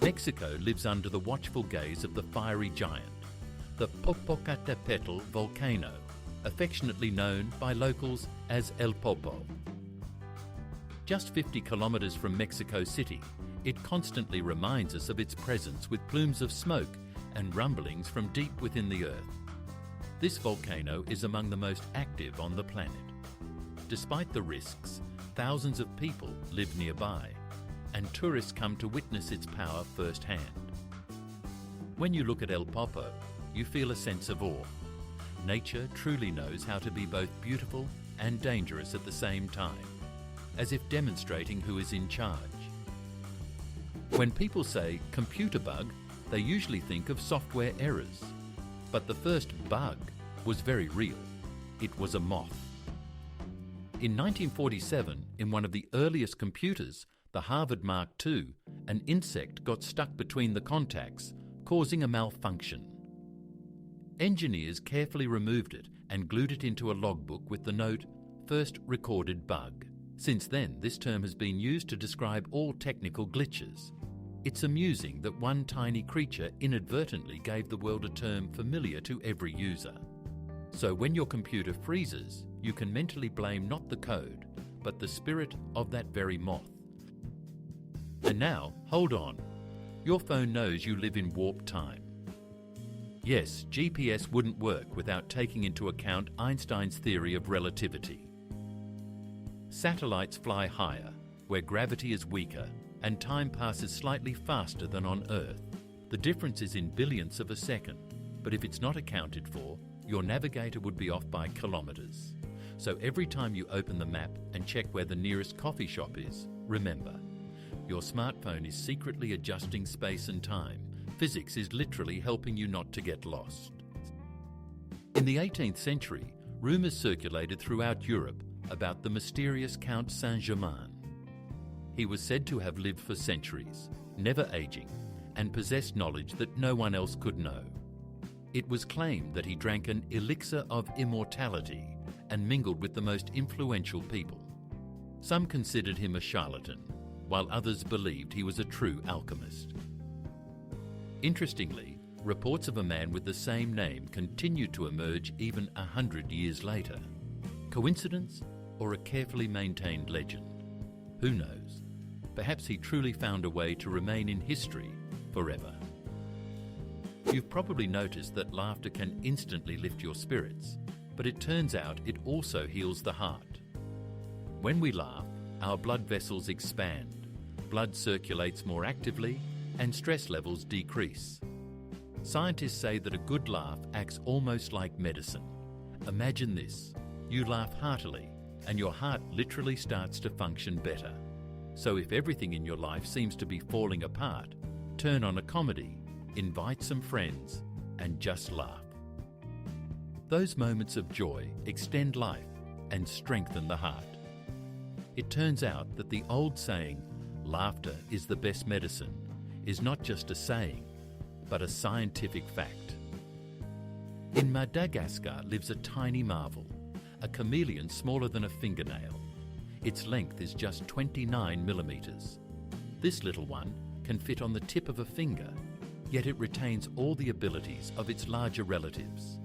Mexico lives under the watchful gaze of the fiery giant, the Popocatépetl volcano, affectionately known by locals as El Popo. Just 50 kilometers from Mexico City, it constantly reminds us of its presence with plumes of smoke and rumblings from deep within the earth. This volcano is among the most active on the planet. Despite the risks, thousands of people live nearby, and tourists come to witness its power firsthand. When you look at El Popo, you feel a sense of awe. Nature truly knows how to be both beautiful and dangerous at the same time, as if demonstrating who is in charge. When people say computer bug, they usually think of software errors. But the first bug was very real. It was a moth. In 1947, in one of the earliest computers, the Harvard Mark II, an insect got stuck between the contacts, causing a malfunction. Engineers carefully removed it and glued it into a logbook with the note, "First recorded bug." Since then, this term has been used to describe all technical glitches. It's amusing that one tiny creature inadvertently gave the world a term familiar to every user. So when your computer freezes, you can mentally blame not the code, but the spirit of that very moth. And now, hold on. Your phone knows you live in warp time. Yes, GPS wouldn't work without taking into account Einstein's theory of relativity. Satellites fly higher, where gravity is weaker, and time passes slightly faster than on Earth. The difference is in billionths of a second, but if it's not accounted for, your navigator would be off by kilometres. So every time you open the map and check where the nearest coffee shop is, remember, your smartphone is secretly adjusting space and time. Physics is literally helping you not to get lost. In the 18th century, rumours circulated throughout Europe about the mysterious Count Saint-Germain. He was said to have lived for centuries, never aging, and possessed knowledge that no one else could know. It was claimed that he drank an elixir of immortality and mingled with the most influential people. Some considered him a charlatan, while others believed he was a true alchemist. Interestingly, reports of a man with the same name continued to emerge even 100 years later. Coincidence or a carefully maintained legend? Who knows? Perhaps he truly found a way to remain in history forever. You've probably noticed that laughter can instantly lift your spirits, but it turns out it also heals the heart. When we laugh, our blood vessels expand, blood circulates more actively, and stress levels decrease. Scientists say that a good laugh acts almost like medicine. Imagine this: you laugh heartily, and your heart literally starts to function better. So if everything in your life seems to be falling apart, turn on a comedy, invite some friends, and just laugh. Those moments of joy extend life and strengthen the heart. It turns out that the old saying, "Laughter is the best medicine," is not just a saying, but a scientific fact. In Madagascar lives a tiny marvel, a chameleon smaller than a fingernail. Its length is just 29 millimeters. This little one can fit on the tip of a finger, yet it retains all the abilities of its larger relatives.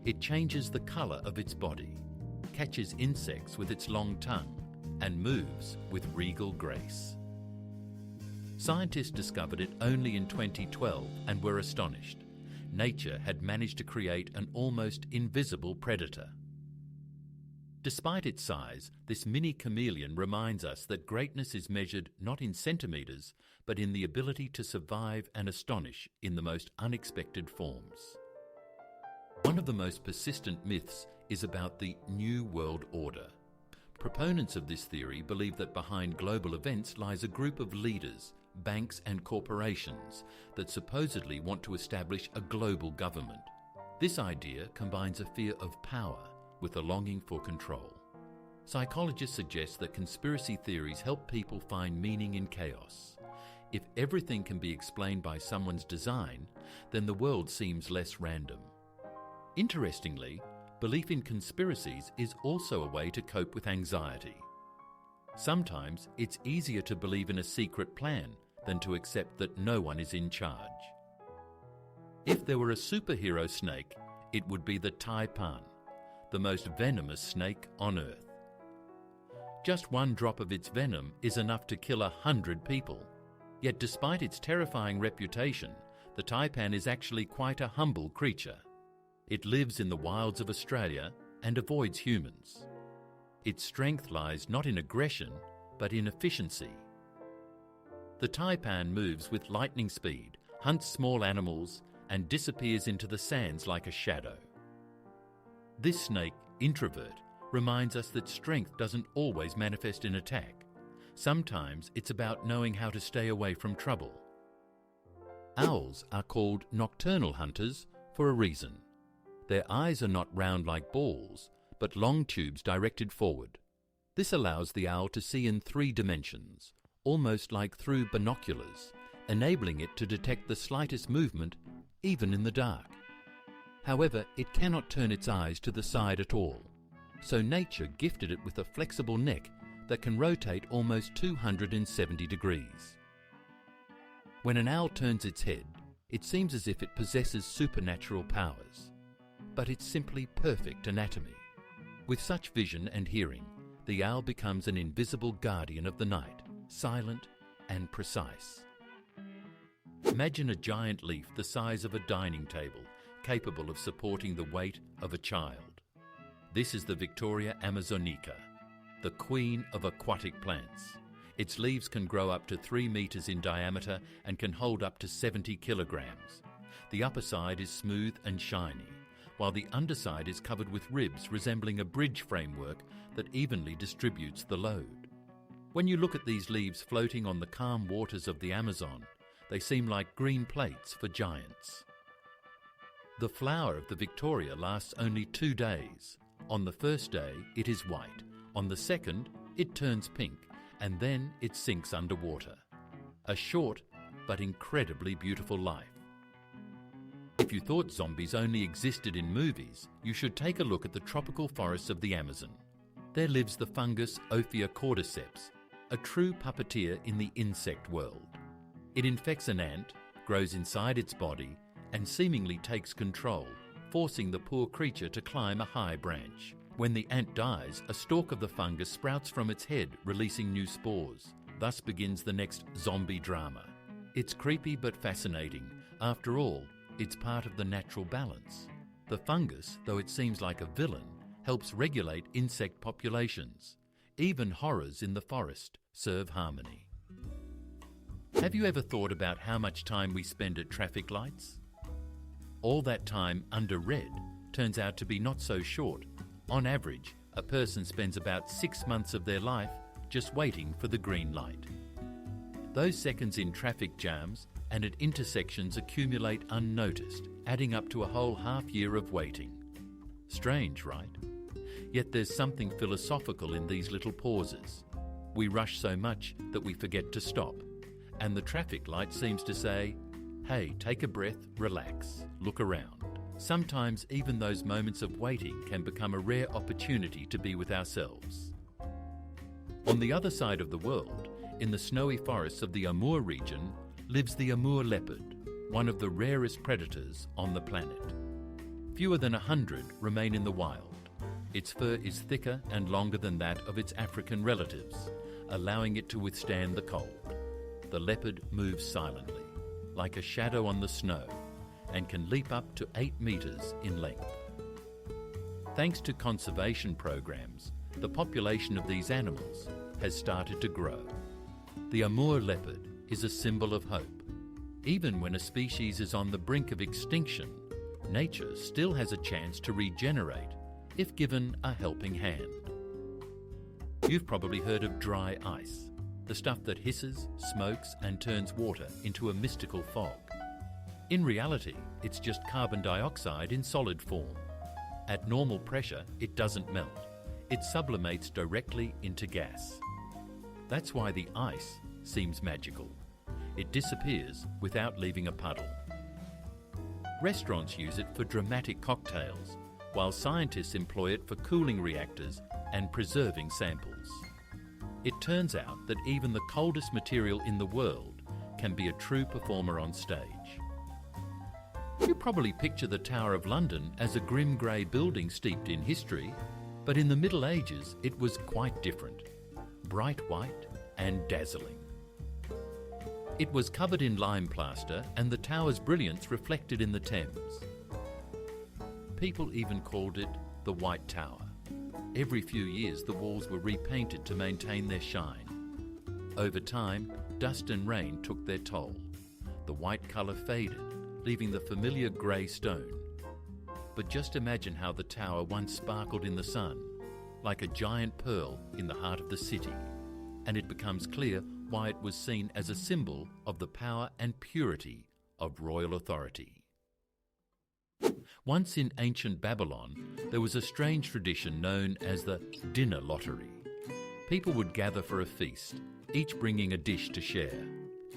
It changes the color of its body, catches insects with its long tongue, and moves with regal grace. Scientists discovered it only in 2012 and were astonished. Nature had managed to create an almost invisible predator. Despite its size, this mini chameleon reminds us that greatness is measured not in centimetres, but in the ability to survive and astonish in the most unexpected forms. One of the most persistent myths is about the New World Order. Proponents of this theory believe that behind global events lies a group of leaders, banks and corporations that supposedly want to establish a global government. This idea combines a fear of power with a longing for control. Psychologists suggest that conspiracy theories help people find meaning in chaos. If everything can be explained by someone's design, then the world seems less random. Interestingly, belief in conspiracies is also a way to cope with anxiety. Sometimes it's easier to believe in a secret plan than to accept that no one is in charge. If there were a superhero snake, it would be the taipan, the most venomous snake on Earth. Just one drop of its venom is enough to kill 100 people. Yet despite its terrifying reputation, the taipan is actually quite a humble creature. It lives in the wilds of Australia and avoids humans. Its strength lies not in aggression, but in efficiency. The taipan moves with lightning speed, hunts small animals, and disappears into the sands like a shadow. This snake, introvert, reminds us that strength doesn't always manifest in attack. Sometimes it's about knowing how to stay away from trouble. Owls are called nocturnal hunters for a reason. Their eyes are not round like balls, but long tubes directed forward. This allows the owl to see in 3 dimensions, almost like through binoculars, enabling it to detect the slightest movement, even in the dark. However, it cannot turn its eyes to the side at all, so nature gifted it with a flexible neck that can rotate almost 270 degrees. When an owl turns its head, it seems as if it possesses supernatural powers, but it's simply perfect anatomy. With such vision and hearing, the owl becomes an invisible guardian of the night, silent and precise. Imagine a giant leaf the size of a dining table, capable of supporting the weight of a child. This is the Victoria amazonica, the queen of aquatic plants. Its leaves can grow up to 3 meters in diameter and can hold up to 70 kilograms. The upper side is smooth and shiny, while the underside is covered with ribs resembling a bridge framework that evenly distributes the load. When you look at these leaves floating on the calm waters of the Amazon, they seem like green plates for giants. The flower of the Victoria lasts only 2 days. On the first day, it is white. On the second, it turns pink, and then it sinks underwater. A short but incredibly beautiful life. If you thought zombies only existed in movies, you should take a look at the tropical forests of the Amazon. There lives the fungus Cordyceps, a true puppeteer in the insect world. It infects an ant, grows inside its body, and seemingly takes control, forcing the poor creature to climb a high branch. When the ant dies, a stalk of the fungus sprouts from its head, releasing new spores. Thus begins the next zombie drama. It's creepy but fascinating. After all, it's part of the natural balance. The fungus, though it seems like a villain, helps regulate insect populations. Even horrors in the forest serve harmony. Have you ever thought about how much time we spend at traffic lights? All that time under red turns out to be not so short. On average, a person spends about 6 months of their life just waiting for the green light. Those seconds in traffic jams and at intersections accumulate unnoticed, adding up to a whole half year of waiting. Strange, right? Yet there's something philosophical in these little pauses. We rush so much that we forget to stop, and the traffic light seems to say, hey, take a breath, relax, look around. Sometimes even those moments of waiting can become a rare opportunity to be with ourselves. On the other side of the world, in the snowy forests of the Amur region, lives the Amur leopard, one of the rarest predators on the planet. Fewer than 100 remain in the wild. Its fur is thicker and longer than that of its African relatives, allowing it to withstand the cold. The leopard moves silently, like a shadow on the snow, and can leap up to 8 meters in length. Thanks to conservation programs, the population of these animals has started to grow. The Amur leopard is a symbol of hope. Even when a species is on the brink of extinction, nature still has a chance to regenerate if given a helping hand. You've probably heard of dry ice, the stuff that hisses, smokes, and turns water into a mystical fog. In reality, it's just carbon dioxide in solid form. At normal pressure, it doesn't melt. It sublimates directly into gas. That's why the ice seems magical. It disappears without leaving a puddle. Restaurants use it for dramatic cocktails, while scientists employ it for cooling reactors and preserving samples. It turns out that even the coldest material in the world can be a true performer on stage. You probably picture the Tower of London as a grim grey building steeped in history, but in the Middle Ages it was quite different. Bright white and dazzling. It was covered in lime plaster and the tower's brilliance reflected in the Thames. People even called it the White Tower. Every few years the walls were repainted to maintain their shine. Over time, dust and rain took their toll. The white colour faded, leaving the familiar grey stone. But just imagine how the tower once sparkled in the sun, like a giant pearl in the heart of the city. and it becomes clear why it was seen as a symbol of the power and purity of royal authority. Once in ancient Babylon, there was a strange tradition known as the dinner lottery. People would gather for a feast, each bringing a dish to share.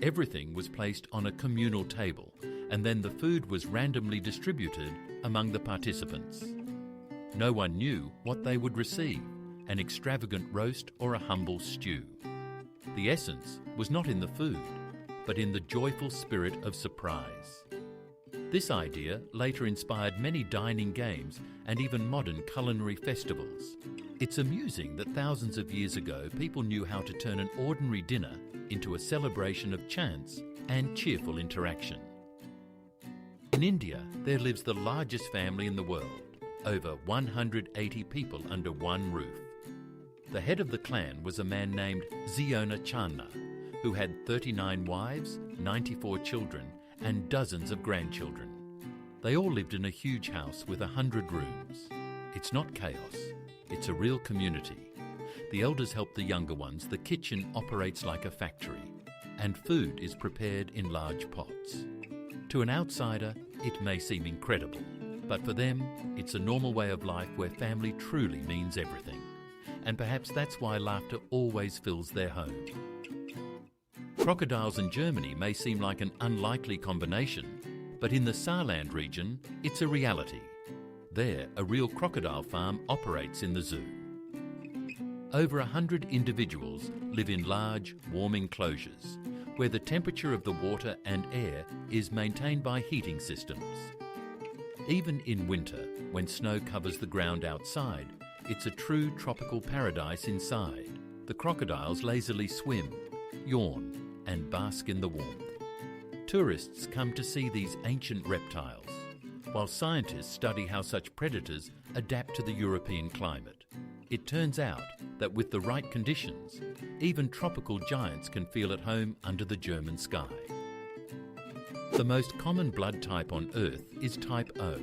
Everything was placed on a communal table, and then the food was randomly distributed among the participants. No one knew what they would receive, an extravagant roast or a humble stew. The essence was not in the food, but in the joyful spirit of surprise. This idea later inspired many dining games and even modern culinary festivals. It's amusing that thousands of years ago people knew how to turn an ordinary dinner into a celebration of chance and cheerful interaction. In India, there lives the largest family in the world, over 180 people under one roof. The head of the clan was a man named Ziona Channa, who had 39 wives, 94 children, and dozens of grandchildren. They all lived in a huge house with 100 rooms. It's not chaos, it's a real community. The elders help the younger ones, the kitchen operates like a factory, and food is prepared in large pots. To an outsider, it may seem incredible, but for them, it's a normal way of life where family truly means everything. And perhaps that's why laughter always fills their home. Crocodiles in Germany may seem like an unlikely combination, but in the Saarland region, it's a reality. There, a real crocodile farm operates in the zoo. Over 100 individuals live in large, warm enclosures, where the temperature of the water and air is maintained by heating systems. Even in winter, when snow covers the ground outside, it's a true tropical paradise inside. The crocodiles lazily swim, yawn, and bask in the warmth. Tourists come to see these ancient reptiles, while scientists study how such predators adapt to the European climate. It turns out that with the right conditions, even tropical giants can feel at home under the German sky. The most common blood type on Earth is type O.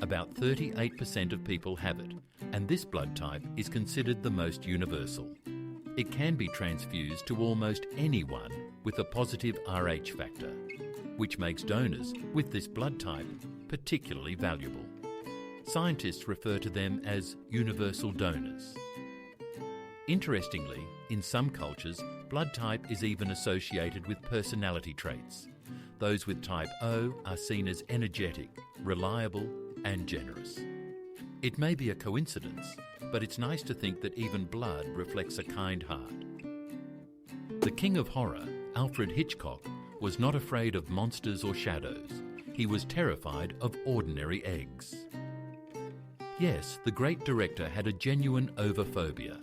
About 38% of people have it, and this blood type is considered the most universal. It can be transfused to almost anyone with a positive Rh factor, which makes donors with this blood type particularly valuable. Scientists refer to them as universal donors. Interestingly, in some cultures, blood type is even associated with personality traits. Those with type O are seen as energetic, reliable, and generous. It may be a coincidence, but it's nice to think that even blood reflects a kind heart. The king of horror, Alfred Hitchcock, was not afraid of monsters or shadows. He was terrified of ordinary eggs. Yes, the great director had a genuine ovophobia.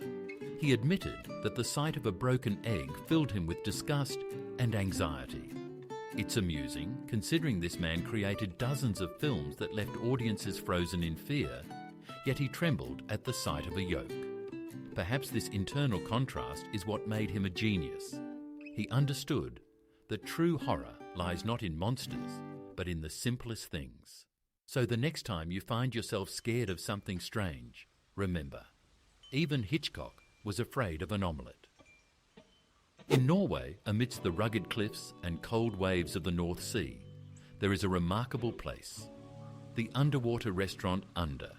He admitted that the sight of a broken egg filled him with disgust and anxiety. It's amusing, considering this man created dozens of films that left audiences frozen in fear, yet he trembled at the sight of a yolk. Perhaps this internal contrast is what made him a genius. He understood that true horror lies not in monsters, but in the simplest things. So the next time you find yourself scared of something strange, remember, even Hitchcock was afraid of an omelette. In Norway, amidst the rugged cliffs and cold waves of the North Sea, there is a remarkable place, the underwater restaurant Under.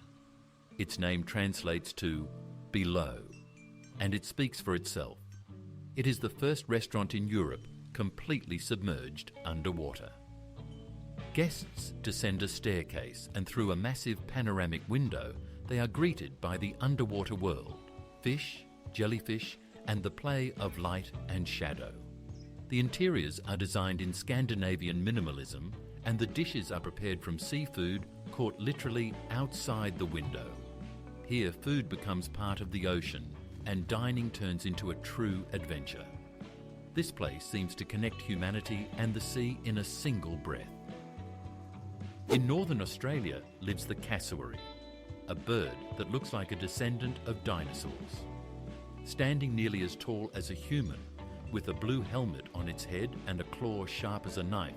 Its name translates to below, and it speaks for itself. It is the first restaurant in Europe completely submerged underwater. Guests descend a staircase, and through a massive panoramic window, they are greeted by the underwater world, fish, jellyfish, and the play of light and shadow. The interiors are designed in Scandinavian minimalism, and the dishes are prepared from seafood caught literally outside the window. Here, food becomes part of the ocean, and dining turns into a true adventure. This place seems to connect humanity and the sea in a single breath. In northern Australia lives the cassowary, a bird that looks like a descendant of dinosaurs. Standing nearly as tall as a human, with a blue helmet on its head and a claw sharp as a knife,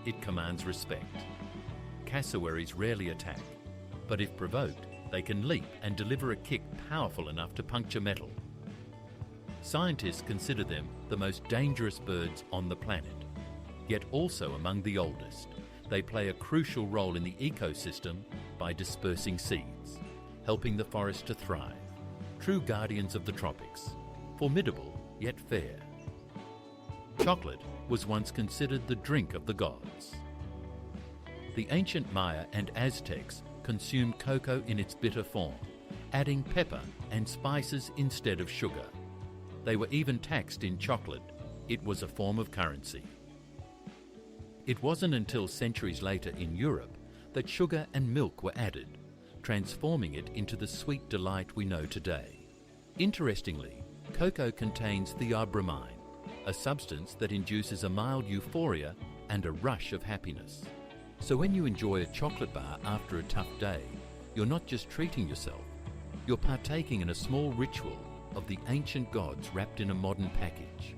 it commands respect. Cassowaries rarely attack, but if provoked, they can leap and deliver a kick powerful enough to puncture metal. Scientists consider them the most dangerous birds on the planet, yet also among the oldest. They play a crucial role in the ecosystem by dispersing seeds, helping the forest to thrive. True guardians of the tropics, formidable yet fair. Chocolate was once considered the drink of the gods. The ancient Maya and Aztecs consumed cocoa in its bitter form, adding pepper and spices instead of sugar. They were even taxed in chocolate. It was a form of currency. It wasn't until centuries later in Europe that sugar and milk were added, transforming it into the sweet delight we know today. Interestingly, cocoa contains theobromine, a substance that induces a mild euphoria and a rush of happiness. So when you enjoy a chocolate bar after a tough day, you're not just treating yourself, you're partaking in a small ritual of the ancient gods wrapped in a modern package.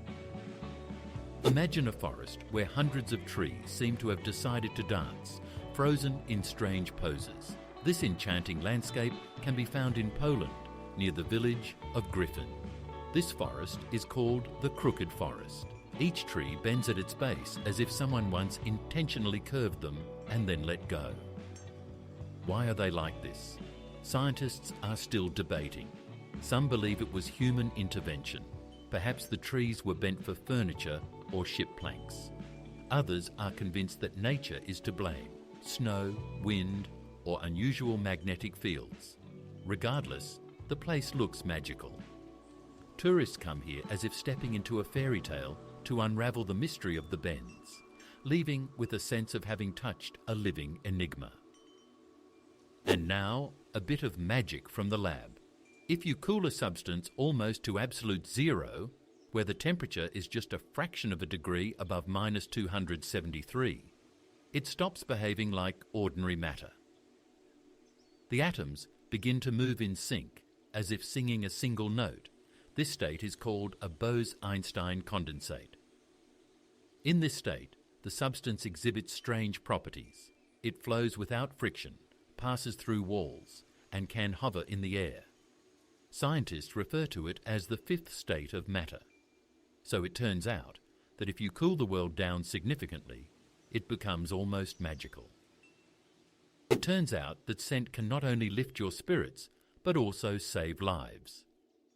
Imagine a forest where hundreds of trees seem to have decided to dance, frozen in strange poses. This enchanting landscape can be found in Poland, near the village of Griffin. This forest is called the Crooked Forest. Each tree bends at its base as if someone once intentionally curved them and then let go. Why are they like this? Scientists are still debating. Some believe it was human intervention. Perhaps the trees were bent for furniture or ship planks. Others are convinced that nature is to blame, snow, wind, or unusual magnetic fields. Regardless, the place looks magical. Tourists come here as if stepping into a fairy tale to unravel the mystery of the bends, leaving with a sense of having touched a living enigma. And now, a bit of magic from the lab. If you cool a substance almost to absolute zero, where the temperature is just a fraction of a degree above -273, it stops behaving like ordinary matter. The atoms begin to move in sync, as if singing a single note. This state is called a Bose-Einstein condensate. In this state, the substance exhibits strange properties. It flows without friction, passes through walls, and can hover in the air. Scientists refer to it as the fifth state of matter. So it turns out that if you cool the world down significantly, it becomes almost magical. It turns out that scent can not only lift your spirits, but also save lives.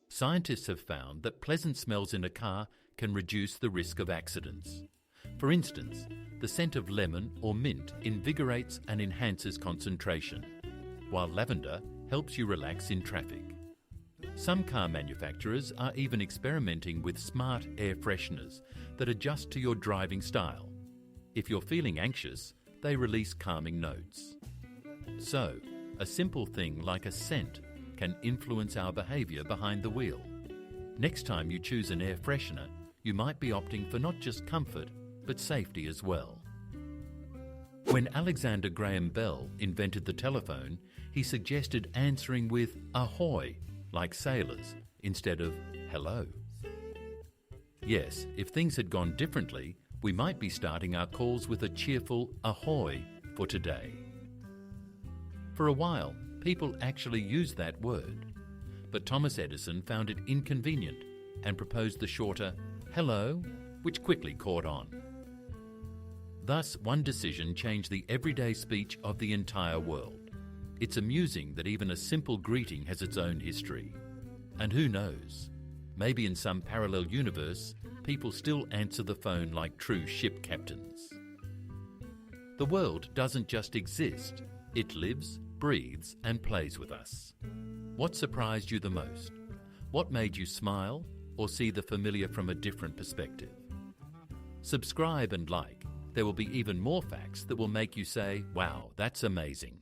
Scientists have found that pleasant smells in a car can reduce the risk of accidents. For instance, the scent of lemon or mint invigorates and enhances concentration, while lavender helps you relax in traffic. Some car manufacturers are even experimenting with smart air fresheners that adjust to your driving style. If you're feeling anxious, they release calming notes. So, a simple thing like a scent can influence our behaviour behind the wheel. Next time you choose an air freshener, you might be opting for not just comfort, but safety as well. When Alexander Graham Bell invented the telephone, he suggested answering with ahoy, like sailors, instead of hello. Yes, if things had gone differently, we might be starting our calls with a cheerful ahoy for today. For a while, people actually used that word, but Thomas Edison found it inconvenient and proposed the shorter hello, which quickly caught on. Thus, one decision changed the everyday speech of the entire world. It's amusing that even a simple greeting has its own history. And who knows, maybe in some parallel universe, people still answer the phone like true ship captains. The world doesn't just exist, it lives, breathes, and plays with us. What surprised you the most? What made you smile or see the familiar from a different perspective? Subscribe and like. There will be even more facts that will make you say, wow, that's amazing.